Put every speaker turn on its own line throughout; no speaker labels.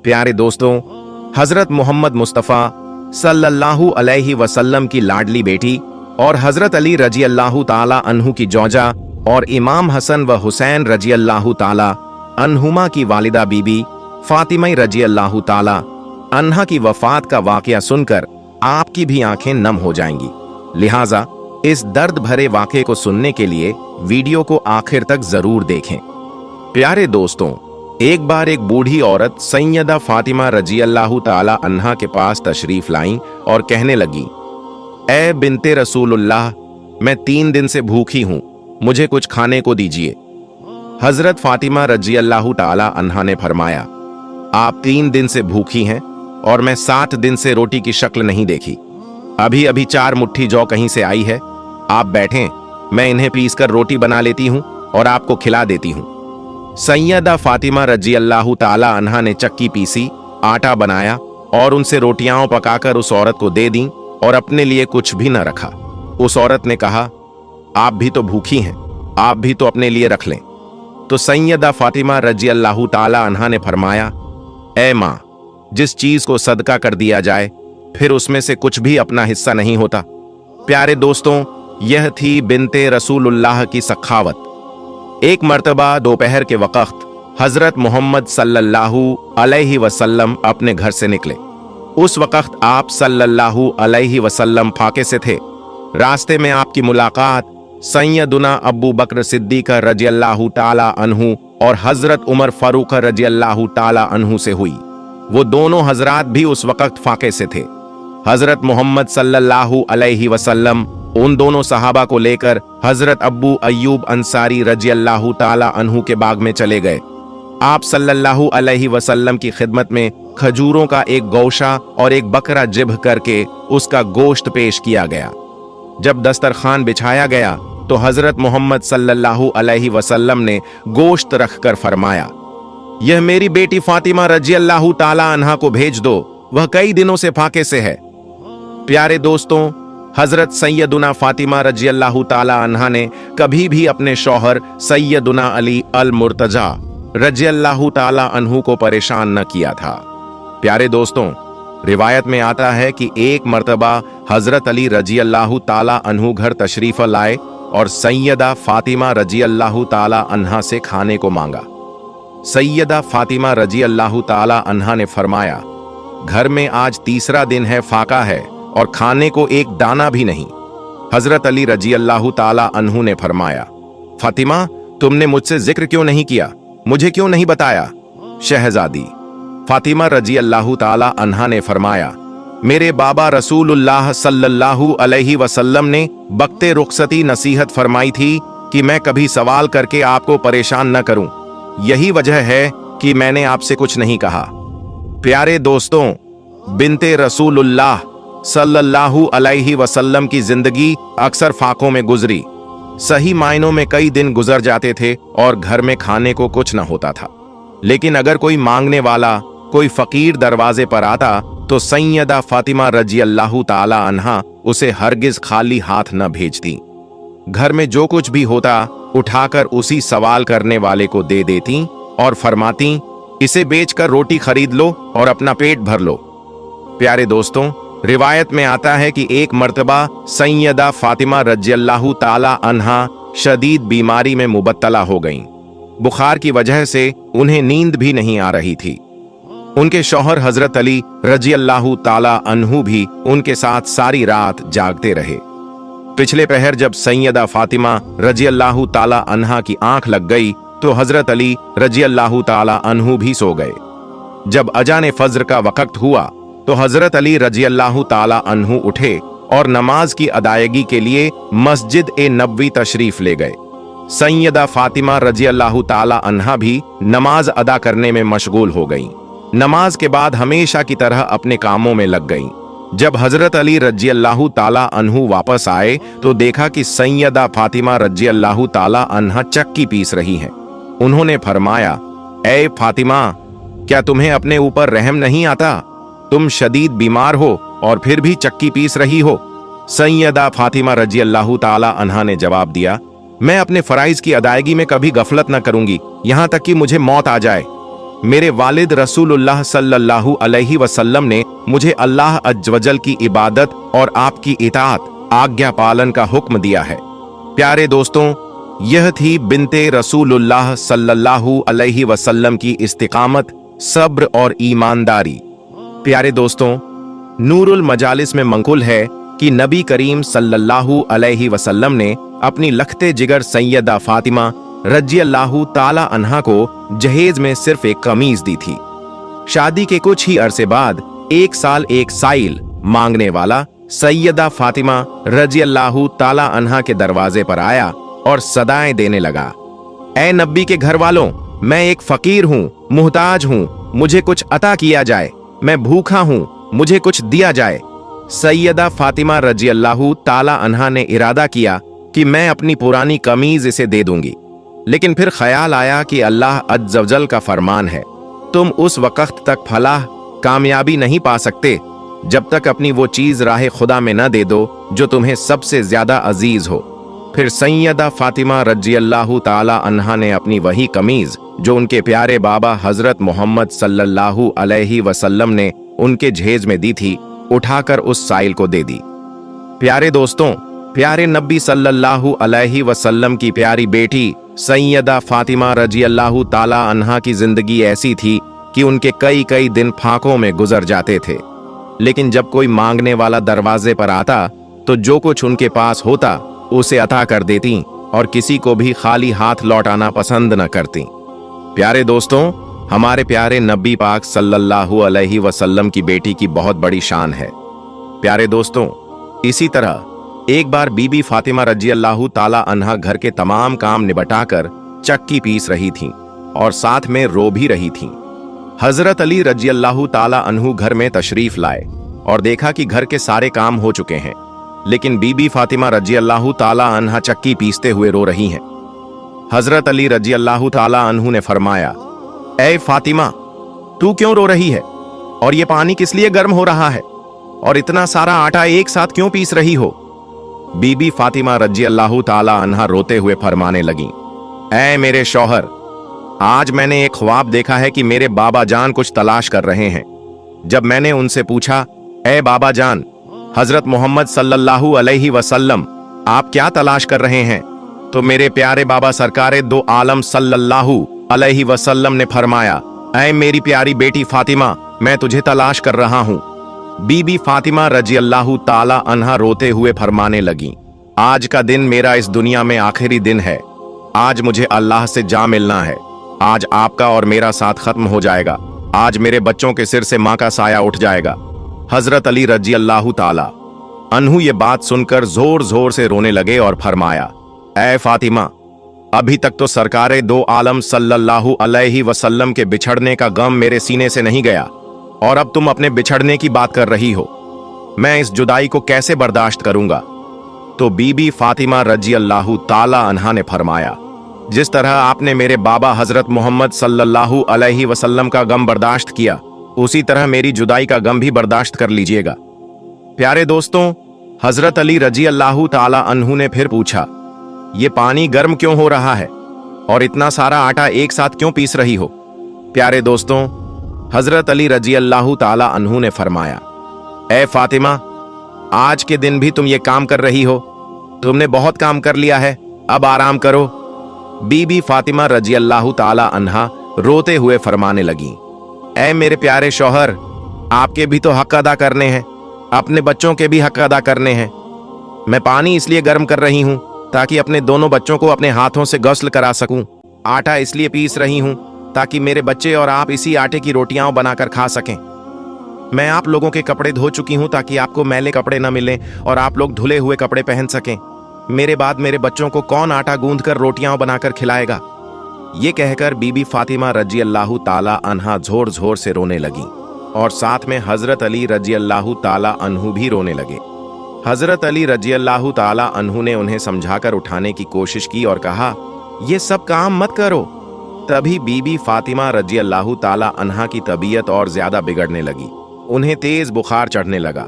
प्यारे दोस्तों, हजरत मोहम्मद मुस्तफ़ा सल्लल्लाहु अलैहि वसल्लम की लाडली बेटी और हजरत अली रजी अल्लाह ताला अन्हु की जौजा और इमाम हसन व हुसैन रजी अल्लाह ताला अन्हुमा की वालिदा बीबी फातिमा रजी अल्लाह ताला अन्हा की वफात का वाकया सुनकर आपकी भी आंखें नम हो जाएंगी। लिहाजा इस दर्द भरे वाकये को सुनने के लिए वीडियो को आखिर तक जरूर देखें। प्यारे दोस्तों, एक बार एक बूढ़ी औरत सैयदा फातिमा रजी अल्लाह ताला अन्हा के पास तशरीफ लाईं और कहने लगी, ए बिनते रसूलुल्लाह, मैं 3 दिन से भूखी हूं, मुझे कुछ खाने को दीजिए। हजरत फातिमा रजी अल्लाह ताला अन्हा ने फरमाया, आप 3 दिन से भूखी हैं और मैं 7 दिन से रोटी की शक्ल नहीं देखी। अभी अभी 4 मुट्ठी जौ कहीं से आई है, आप बैठें, मैं इन्हें पीसकर रोटी बना लेती हूं और आपको खिला देती हूं। सैयदा फातिमा रजी अल्लाह ताला अन्हा ने चक्की पीसी, आटा बनाया और उनसे रोटियां पकाकर उस औरत को दे दी और अपने लिए कुछ भी न रखा। उस औरत ने कहा, आप भी तो भूखी हैं, आप भी तो अपने लिए रख लें। तो सैयदा फातिमा रजी अल्लाह ताला अन्हा ने फरमाया, ए मां, जिस चीज को सदका कर दिया जाए फिर उसमें से कुछ भी अपना हिस्सा नहीं होता। प्यारे दोस्तों, यह थी बिनते रसूलुल्लाह की सखावत। एक मर्तबा दोपहर के वक्त हजरत मोहम्मद सल्लल्लाहु अलैहि वसल्लम अपने घर से निकले। उस वक्त आप सल्लल्लाहु अलैहि वसल्लम फाके से थे। रास्ते में आपकी मुलाकात सैयदुना अबू बकर सिद्दीक रजी अल्लाह ताला अन्हु और हजरत उमर फारूक रजी अल्लाह ताला अन्हु से हुई। वो दोनों हजरात भी उस वक्त फाके से थे। हजरत मोहम्मद सल्लल्लाहु अलैहि वसल्लम उन दोनों सहाबा को लेकर हजरत अब्बू अय्यूब अंसारी रजी अल्लाह ताला अन्हु के बाग में चले गए। आप सल्लल्लाहु अलैहि वसल्लम की खिदमत में खजूरों का एक गौशा और एक बकरा जिब्ह करके उसका गोश्त पेश किया गया। जब दस्तरखान बिछाया गया तो हजरत मोहम्मद सल्लल्लाहु अलैहि वसल्लम ने गोश्त रखकर फरमाया, यह मेरी बेटी फातिमा रजी अल्लाह ताला अन्हा को भेज दो, वह कई दिनों से फाके से है। प्यारे दोस्तों, हजरत सैयदुना फातिमा रजी अल्लाह ताला अन्हा ने कभी भी अपने शौहर सैयदुना अली अल मुर्तजा रजी अल्लाह ताला अन्हु को परेशान न किया था। प्यारे दोस्तों, रिवायत में आता है कि एक मर्तबा हजरत अली रजी अल्लाह ताला अन्हु घर तशरीफ लाए और सैयदा फातिमा रजी अल्लाह ताला अन्हा से खाने को मांगा। सैयदा फातिमा रजी अल्लाह ताला अन्हा ने फरमाया, घर में आज 3रा दिन है, फाका है और खाने को एक दाना भी नहीं। हजरत अली रजी अल्लाह ताला अन्हु ने फरमाया, फातिमा, तुमने मुझसे जिक्र क्यों नहीं किया, मुझे क्यों नहीं बताया? शहजादी फातिमा रजी अल्लाह ताला अन्हा ने फरमाया, मेरे बाबा रसूलुल्लाह सल्लल्लाहु अलैहि वसल्लम ने बक्ते रुखसती नसीहत फरमाई थी कि मैं कभी सवाल करके आपको परेशान न करूं, यही वजह है कि मैंने आपसे कुछ नहीं कहा। प्यारे दोस्तों, बिनते रसूलुल्लाह सल्लल्लाहु अलैहि वसल्लम की जिंदगी अक्सर फाकों में गुजरी। सही मायनों में कई दिन गुजर जाते थे और घर में खाने को कुछ न होता था। लेकिन अगर कोई मांगने वाला, कोई फकीर दरवाजे पर आता तो सैयदा फातिमा रजी अल्लाह ताला अन्हा उसे हरगिज खाली हाथ न भेजती। घर में जो कुछ भी होता उठाकर उसी सवाल करने वाले को दे देती और फरमाती, इसे बेचकर रोटी खरीद लो और अपना पेट भर लो। प्यारे दोस्तों, रिवायत में आता है कि एक मर्तबा सैयदा फातिमा रजी अल्लाह ताला अन्हा शदीद बीमारी में मुबत्तला हो गईं। बुखार की वजह से उन्हें नींद भी नहीं आ रही थी। उनके शौहर हजरत अली रजी अल्लाह ताला अन्हु भी उनके साथ सारी रात जागते रहे। पिछले पहर जब सैयदा फातिमा रजी अल्लाह ताला अन्हा की आंख लग गई तो हजरत अली रजी अल्लाह ताला अन्हु भी सो गए। जब अजान फज्र का वक्त हुआ तो हजरत अली रजी अल्लाह ताला अन्हु उठे और नमाज की अदायगी के लिए मस्जिद ए नबवी तशरीफ ले गए। सैयदा फातिमा रजी अल्लाह ताला अन्हा भी नमाज अदा करने में मशगूल हो गईं। नमाज के बाद हमेशा की तरह अपने कामों में लग गईं। जब हजरत अली रजी अल्लाह ताला अन्हु वापस आए तो देखा कि सैयदा फातिमा रजी अल्लाह ताला अन्हा चक्की पीस रही हैं। उन्होंने फरमाया, ए फातिमा, क्या तुम्हें अपने ऊपर रहम नहीं आता? तुम शदीद बीमार हो और फिर भी चक्की पीस रही हो। सैयदा फातिमा रजी अल्लाह ताला अन्हा ने जवाब दिया, मैं अपने फराइज की अदायगी में कभी गफलत न करूंगी, यहां तक कि मुझे मौत आ जाए। मेरे वालिद रसूलुल्लाह सल्लल्लाहु अलैहि वसल्लम ने मुझे अल्लाह अज़्ज़ वजल की इबादत और आपकी इताअत, आज्ञा पालन का हुक्म दिया है। प्यारे दोस्तों, यह थी बिनते रसूलुल्लाह सल्लल्लाहु अलैहि वसल्लम की इस्तिकामत, सब्र और ईमानदारी। प्यारे दोस्तों, नूरुल मजालिस में मंकुल है कि नबी करीम सल्लल्लाहु अलैहि वसल्लम ने अपनी लखते जिगर सैयदा फातिमा रज़ियल्लाहु ताला अन्हा को जहेज में सिर्फ एक कमीज दी थी। शादी के कुछ ही अरसे बाद 1 साल 1 साइल मांगने वाला सैयदा फातिमा रज़ियल्लाहु ताला अन्हा के दरवाजे पर आया और सदाएं देने लगा, ऐ नबी के घर वालों, मैं एक फकीर हूं, मुहताज हूं, मुझे कुछ अता किया जाए, मैं भूखा हूं, मुझे कुछ दिया जाए। सैयदा फातिमा रज़ियल्लाहु ताला अन्हा ने इरादा किया कि मैं अपनी पुरानी कमीज इसे दे दूंगी, लेकिन फिर ख्याल आया कि अल्लाह अज़्ज़ वजल का फरमान है, तुम उस वक्त तक फलाह कामयाबी नहीं पा सकते जब तक अपनी वो चीज राह खुदा में न दे दो जो तुम्हें सबसे ज्यादा अजीज हो। फिर सैयदा फातिमा रज़ियल्लाहु ताला अन्हा ने अपनी वही कमीज जो उनके प्यारे बाबा हजरत मोहम्मद सल्लल्लाहु अलैहि वसल्लम ने उनके जहेज में दी थी, उठाकर उस साइल को दे दी। प्यारे दोस्तों, प्यारे नबी सल्लल्लाहु अलैहि वसल्लम की प्यारी बेटी सैयदा फातिमा रज़ियल्लाहु ताला अन्हा की जिंदगी ऐसी थी कि उनके कई कई दिन फाकों में गुजर जाते थे, लेकिन जब कोई मांगने वाला दरवाजे पर आता तो जो कुछ उनके पास होता उसे अता कर देती और किसी को भी खाली हाथ लौटाना पसंद न करती। प्यारे दोस्तों, हमारे प्यारे नबी पाक सल्लल्लाहु अलैहि वसल्लम की बेटी की बहुत बड़ी शान है। प्यारे दोस्तों, इसी तरह एक बार बीबी फातिमा रज़ियल्लाहु ताला अन्हा घर के तमाम काम निबटाकर चक्की पीस रही थीं और साथ में रो भी रही थीं। हजरत अली रज़ियल्लाहु ताला अन्हु घर में तशरीफ लाए और देखा कि घर के सारे काम हो चुके हैं, लेकिन बीबी फातिमा रज़ियल्लाहु ताला अन्हा चक्की पीसते हुए रो रही हैं। हजरत अली रज़ियल्लाहु ताला अन्हु ने फरमाया, ऐ फातिमा, तू क्यों रो रही है और ये पानी किस लिए गर्म हो रहा है और इतना सारा आटा एक साथ क्यों पीस रही हो? बीबी फातिमा रज़ियल्लाहु ताला अन्हा रोते हुए फरमाने लगी, ऐ मेरे शौहर, आज मैंने एक ख्वाब देखा है कि मेरे बाबा जान कुछ तलाश कर रहे हैं। जब मैंने उनसे पूछा, ऐ बाबा जान, हजरत मोहम्मद सल्लल्लाहु अलैहि वसल्लम आप क्या तलाश कर रहे हैं, तो मेरे प्यारे बाबा सरकारे दो आलम सल्लल्लाहु अलैहि वसल्लम ने फरमाया, ऐ मेरी प्यारी बेटी फातिमा, मैं तुझे तलाश कर रहा हूं। बीबी फातिमा रज़ियल्लाहु ताला अन्हा रोते हुए फरमाने लगी, आज का दिन मेरा इस दुनिया में आखिरी दिन है, आज मुझे अल्लाह से जा मिलना है, आज आपका और मेरा साथ खत्म हो जाएगा, आज मेरे बच्चों के सिर से माँ का साया उठ जाएगा। हजरत अली रज़ियल्लाहु ताला अन्हु ये बात सुनकर जोर जोर से रोने लगे और फरमाया, ऐ फातिमा, अभी तक तो सरकारे दो आलम सल्लल्लाहु अलैहि वसल्लम के बिछड़ने का गम मेरे सीने से नहीं गया और अब तुम अपने बिछड़ने की बात कर रही हो, मैं इस जुदाई को कैसे बर्दाश्त करूंगा? तो बीबी फातिमा रज़ियल्लाहु ताला अन्हा ने फरमाया, जिस तरह आपने मेरे बाबा हजरत मोहम्मद सल्लल्लाहु अलैहि वसल्लम का गम बर्दाश्त किया, उसी तरह मेरी जुदाई का गम भी बर्दाश्त कर लीजिएगा। प्यारे दोस्तों, हजरत अली रज़ियल्लाहु ताला अन्हु ने फिर पूछा, ये पानी गर्म क्यों हो रहा है और इतना सारा आटा एक साथ क्यों पीस रही हो? प्यारे दोस्तों, हजरत अली रज़ियल्लाहु ताला अन्हु ने फरमाया, ऐ फातिमा, आज के दिन भी तुम ये काम कर रही हो, तुमने बहुत काम कर लिया है, अब आराम करो। बीबी फातिमा रज़ियल्लाहु ताला अन्हा रोते हुए फरमाने लगी, ऐ मेरे प्यारे शौहर, आपके भी तो हक अदा करने हैं, अपने बच्चों के भी हक अदा करने हैं। मैं पानी इसलिए गर्म कर रही हूं ताकि अपने दोनों बच्चों को अपने हाथों से गस्ल करा सकूं, आटा इसलिए पीस रही हूं ताकि मेरे बच्चे और आप इसी आटे की रोटियां बनाकर खा सकें। मैं आप लोगों के कपड़े धो चुकी हूं ताकि आपको मैले कपड़े न मिलें और आप लोग धुले हुए कपड़े पहन सकें। मेरे बाद मेरे बच्चों को कौन आटा गूंथ कर रोटियां बनाकर खिलाएगा? ये कहकर बीबी फातिमा रज़ियल्लाहु ताला अन्हा जोर जोर से रोने लगी और साथ में हजरत अली रज़ियल्लाहु ताला अन्हु भी रोने लगे। हजरत अली रज़ियल्लाहु ताला अन्हु ने उन्हें समझाकर उठाने की कोशिश की और कहा, ये सब काम मत करो। तभी बीबी फातिमा रज़ियल्लाहु ताला अन्हा की तबीयत और ज्यादा बिगड़ने लगी, उन्हें तेज बुखार चढ़ने लगा।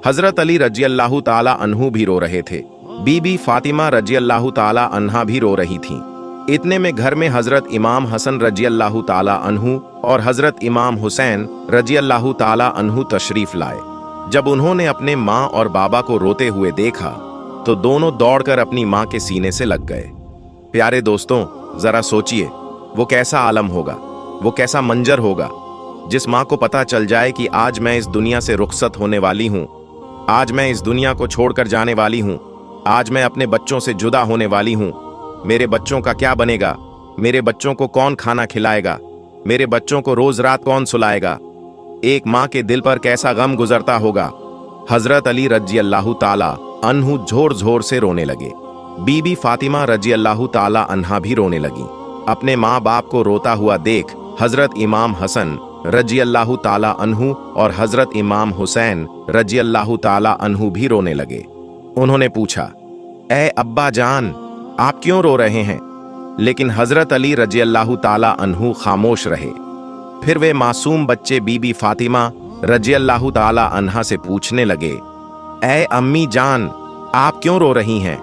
हजरत अली रज़ियल्लाहु ताला अन्हु भी रो रहे थे, बीबी फातिमा रज़ियल्लाहु ताला अन्हा भी रो रही थीं। इतने में घर में हजरत इमाम हसन रज़ियल्लाहु ताला अन्हु और हजरत इमाम हुसैन रजी अल्लाह ताला अन्हु तशरीफ लाए। जब उन्होंने अपने माँ और बाबा को रोते हुए देखा तो दोनों दौड़कर अपनी माँ के सीने से लग गए। प्यारे दोस्तों, जरा सोचिए, वो कैसा आलम होगा, वो कैसा मंजर होगा जिस माँ को पता चल जाए कि आज मैं इस दुनिया से रुखसत होने वाली हूँ, आज मैं इस दुनिया को छोड़कर जाने वाली हूँ, आज मैं अपने बच्चों से जुदा होने वाली हूँ। मेरे बच्चों का क्या बनेगा? मेरे बच्चों को कौन खाना खिलाएगा? मेरे बच्चों को रोज रात कौन सुलाएगा? एक माँ के दिल पर कैसा गम गुजरता होगा। हजरत अली रजी अल्लाह ताला अन्हु जोर जोर से रोने लगे। बीबी फातिमा रजी अल्लाह ताला अन्हा भी रोने लगी। अपने माँ बाप को रोता हुआ देख हजरत इमाम हसन रजी अल्लाह ताला अन्हु और हजरत इमाम हुसैन रजी अल्लाह ताला अन्हु भी रोने लगे। उन्होंने पूछा, ए अब्बा जान, आप क्यों रो रहे हैं? लेकिन हजरत अली रजी अल्लाह ताला अन्हु खामोश रहे। फिर वे मासूम बच्चे बीबी फातिमा रजी अल्लाह ताला अन्हा से पूछने लगे, ए अम्मी जान, आप क्यों रो रही हैं?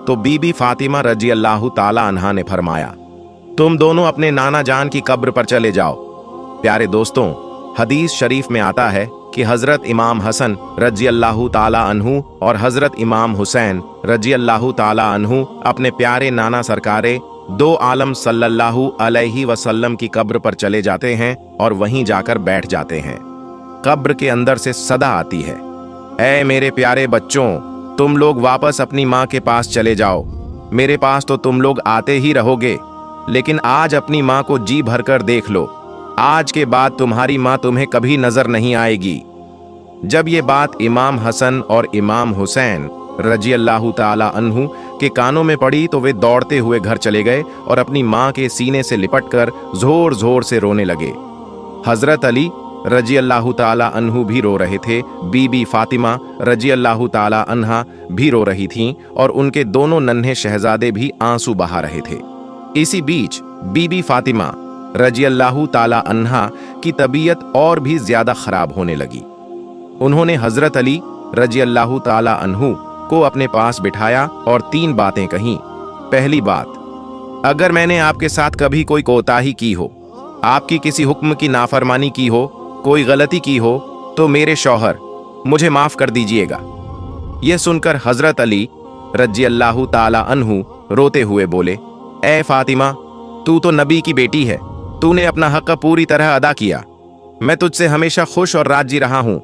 तो बीबी फातिमा रजी अल्लाह ताला अन्हा ने फरमाया, तुम दोनों अपने नाना जान की कब्र पर चले जाओ। प्यारे दोस्तों, हदीस शरीफ में आता है कि हजरत इमाम हसन रजी अल्लाह ताला अन्हु और हजरत इमाम हुसैन रजी अल्लाह ताला अन्हु अपने प्यारे नाना सरकारे दो आलम सल्लल्लाहु अलैहि वसल्लम की कब्र पर चले जाते हैं और वहीं जाकर बैठ जाते हैं। कब्र के अंदर से सदा आती है, ऐ मेरे प्यारे बच्चों, तुम लोग वापस अपनी माँ के पास चले जाओ। मेरे पास तो तुम लोग आते ही रहोगे, लेकिन आज अपनी माँ को जी भरकर देख लो। आज के बाद तुम्हारी माँ तुम्हें कभी नजर नहीं आएगी। जब ये बात इमाम हसन और इमाम हुसैन रजी अल्लाह ताला अन्हु के कानों में पड़ी तो वे दौड़ते हुए घर चले गए और अपनी माँ के सीने से लिपटकर जोर जोर से रोने लगे। हजरत अली रजी अल्लाह ताला अन्हु भी रो रहे थे। बीबी फातिमा रजी अल्लाह ताला अन्हा भी रो रही थीं और उनके दोनों नन्हे शहजादे भी आंसू बहा रहे थे। इसी बीच बीबी फातिमा रजी अल्लाह ताला अन्हा की तबीयत और भी ज्यादा खराब होने लगी। उन्होंने हजरत अली रजी अल्लाह ताला अन्हु को अपने पास बिठाया और तीन बातें कहीं। पहली बात, अगर मैंने आपके साथ कभी कोई कोताही की हो, आपकी किसी हुक्म की नाफरमानी की हो, कोई गलती की हो, तो मेरे शौहर मुझे माफ कर दीजिएगा। यह सुनकर हजरत अली रजी अल्लाह ताला अन्हु रोते हुए बोले, ए फातिमा, तू तो नबी की बेटी है, तूने अपना हक पूरी तरह अदा किया। मैं तुझसे हमेशा खुश और राजी रहा हूं,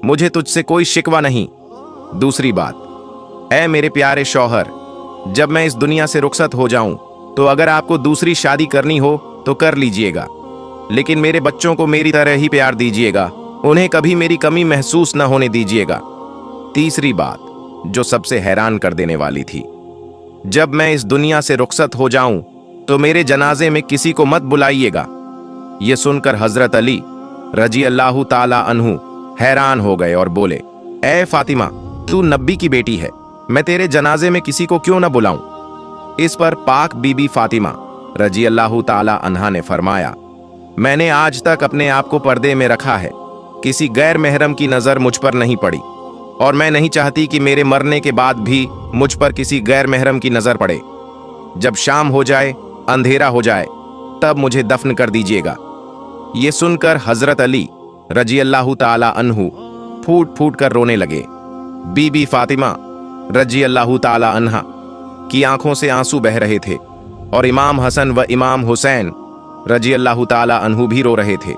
मुझे तुझसे कोई शिकवा नहीं। दूसरी बात, ऐ मेरे प्यारे शौहर, जब मैं इस दुनिया से रुखसत हो जाऊं तो अगर आपको दूसरी शादी करनी हो तो कर लीजिएगा, लेकिन मेरे बच्चों को मेरी तरह ही प्यार दीजिएगा, उन्हें कभी मेरी कमी महसूस न होने दीजिएगा। तीसरी बात, जो सबसे हैरान कर देने वाली थी, जब मैं इस दुनिया से रुखसत हो जाऊं तो मेरे जनाजे में किसी को मत बुलाइएगा। यह सुनकर हजरत अली रजी अल्लाह ताला अन्हु हैरान हो गए और बोले, ए फातिमा, तू नबी की बेटी है, मैं तेरे जनाजे में किसी को क्यों न बुलाऊं? इस पर पाक बीबी फातिमा रजी अल्लाह ताला अन्हा ने फरमाया, मैंने आज तक अपने आप को पर्दे में रखा है, किसी गैर महरम की नजर मुझ पर नहीं पड़ी और मैं नहीं चाहती कि मेरे मरने के बाद भी मुझ पर किसी गैर महरम की नजर पड़े। जब शाम हो जाए, अंधेरा हो जाए, तब मुझे दफन कर दीजिएगा। ये सुनकर हजरत अली रजी अल्लाह ताला अन्हु फूट फूट कर रोने लगे। बीबी फातिमा रजी अल्लाह ताला अन्हा की आंखों से आंसू बह रहे थे और इमाम हसन व इमाम हुसैन रजी अल्लाह ताला अन्हु भी रो रहे थे।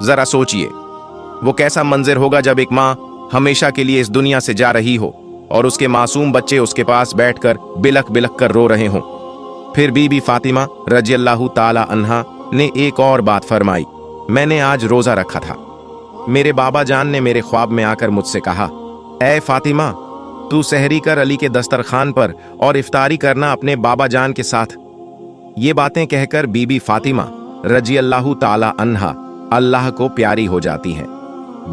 जरा सोचिए, वो कैसा मंजर होगा जब एक माँ हमेशा के लिए इस दुनिया से जा रही हो और उसके मासूम बच्चे उसके पास बैठकर बिलख बिलख कर रो रहे हों। फिर बीबी फातिमा रजी अल्लाह ताला अन्हा ने एक और बात फरमाई, मैंने आज रोजा रखा था। मेरे बाबा जान ने मेरे ख्वाब में आकर मुझसे कहा, ए फातिमा, तू सहरी कर अली के दस्तरखान पर और इफ्तारी करना अपने बाबा जान के साथ। ये बातें कहकर बीबी फातिमा रजी अल्लाह ताला अन्हा अल्लाह को प्यारी हो जाती हैं।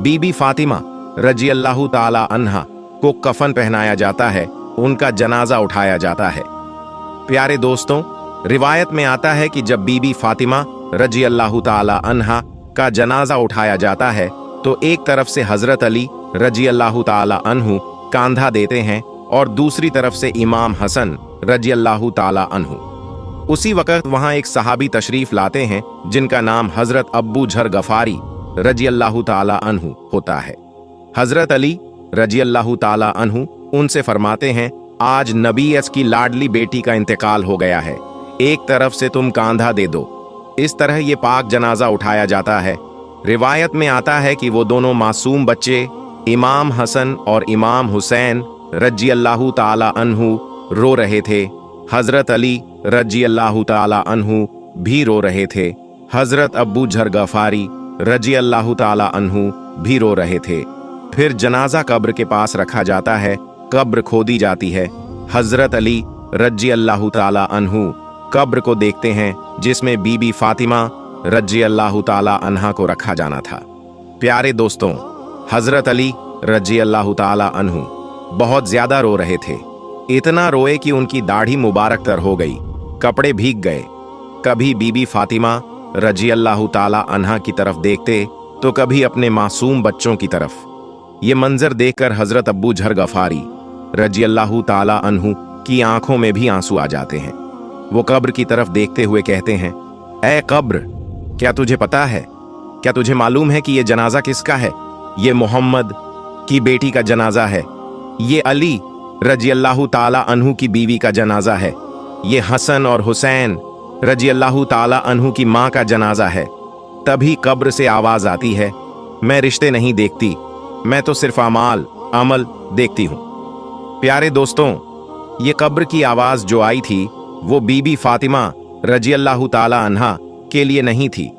बीबी फातिमा रजी अल्लाह ताला अन्हा को कफन पहनाया जाता है, उनका जनाजा उठाया जाता है। प्यारे दोस्तों, रिवायत में आता है कि जब बीबी फातिमा रजी अल्लाह ताला अन्हा का जनाजा उठाया जाता है तो एक तरफ से हजरत अली रजी अल्लाह ताला अन्हु कांधा देते हैं और दूसरी तरफ से इमाम हसन रजी अल्लाह ताला अन्हु। उसी वक्त वहां एक सहाबी तशरीफ लाते हैं जिनका नाम हजरत अब्बू झर गफारी रजी अल्लाह ताला अन्हु होता है। हजरत अली रजी अल्लाह ताला अन्हु उनसे फरमाते हैं, आज नबी की लाडली बेटी का इंतकाल हो गया है, एक तरफ से तुम कांधा दे दो। इस तरह ये पाक जनाजा उठाया जाता है। रिवायत में आता है कि वो दोनों मासूम बच्चे इमाम हसन और इमाम हुसैन रजी अल्लाह ताला अन्हु रो रहे थे। हजरत अली रजी अल्लाह ताला अन्हु भी रो रहे थे। हजरत अब्बू झर गफारी रजी अल्लाह ताला अन्हु भी रो रहे थे। फिर जनाजा कब्र के पास रखा जाता है, कब्र खोदी जाती है। हजरत अली रजी अल्लाह ताला अन्हु कब्र को देखते हैं जिसमें बीबी फातिमा रजी अल्लाह ताला अन्हा को रखा जाना था। प्यारे दोस्तों, हजरत अली रजी अल्लाह ताला अन्हु बहुत ज्यादा रो रहे थे। इतना रोए कि उनकी दाढ़ी मुबारक तर हो गई, कपड़े भीग गए। कभी बीबी फातिमा रजी अल्लाह ताला अन्हा की तरफ देखते तो कभी अपने मासूम बच्चों की तरफ। ये मंजर देखकर हजरत अब्बू झर गफारी रजी अल्लाह ताला अन्हु की आंखों में भी आंसू आ जाते हैं। वो कब्र की तरफ देखते हुए कहते हैं, ऐ कब्र, क्या तुझे पता है, क्या तुझे मालूम है कि ये जनाजा किसका है? ये मोहम्मद की बेटी का जनाजा है। ये अली रजी अल्लाह ताला अन्हु की बीवी का जनाजा है। ये हसन और हुसैन रजी अल्लाह ताला अन्हु की माँ का जनाजा है। तभी कब्र से आवाज आती है, मैं रिश्ते नहीं देखती, मैं तो सिर्फ अमल देखती हूँ। प्यारे दोस्तों, ये कब्र की आवाज जो आई थी वो बीबी फातिमा रजी अल्लाह ताला अन्हा के लिए नहीं थी,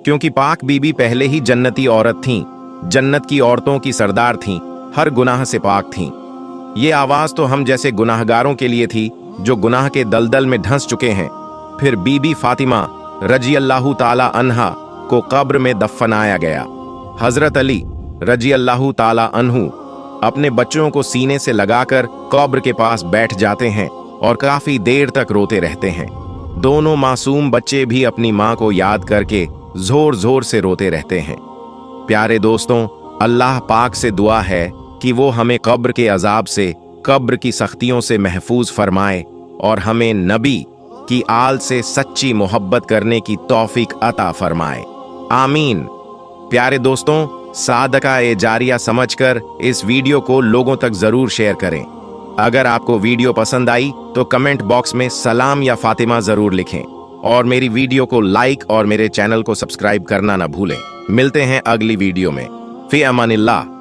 क्योंकि पाक बीबी पहले ही जन्नती औरत थीं, जन्नत की औरतों की सरदार थीं, हर गुनाह से पाक थीं। ये आवाज तो हम जैसे गुनाहगारों के लिए थी जो गुनाह के दलदल में धंस चुके हैं। फिर बीबी फातिमा रजी अल्लाह ताला अन्हा को कब्र में दफनाया गया। हजरत अली रजी अल्लाह ताला अन्हु अपने बच्चों को सीने से लगाकर कब्र के पास बैठ जाते हैं और काफी देर तक रोते रहते हैं। दोनों मासूम बच्चे भी अपनी माँ को याद करके जोर जोर से रोते रहते हैं। प्यारे दोस्तों, अल्लाह पाक से दुआ है कि वो हमें कब्र के अजाब से, कब्र की सख्तियों से महफूज फरमाए और हमें नबी की आल से सच्ची मोहब्बत करने की तौफीक अता फरमाए। आमीन। प्यारे दोस्तों, सादका ए जारिया समझकर इस वीडियो को लोगों तक जरूर शेयर करें। अगर आपको वीडियो पसंद आई तो कमेंट बॉक्स में सलाम या फातिमा जरूर लिखें और मेरी वीडियो को लाइक और मेरे चैनल को सब्सक्राइब करना ना भूलें। मिलते हैं अगली वीडियो में। फी अमानिल्लाह।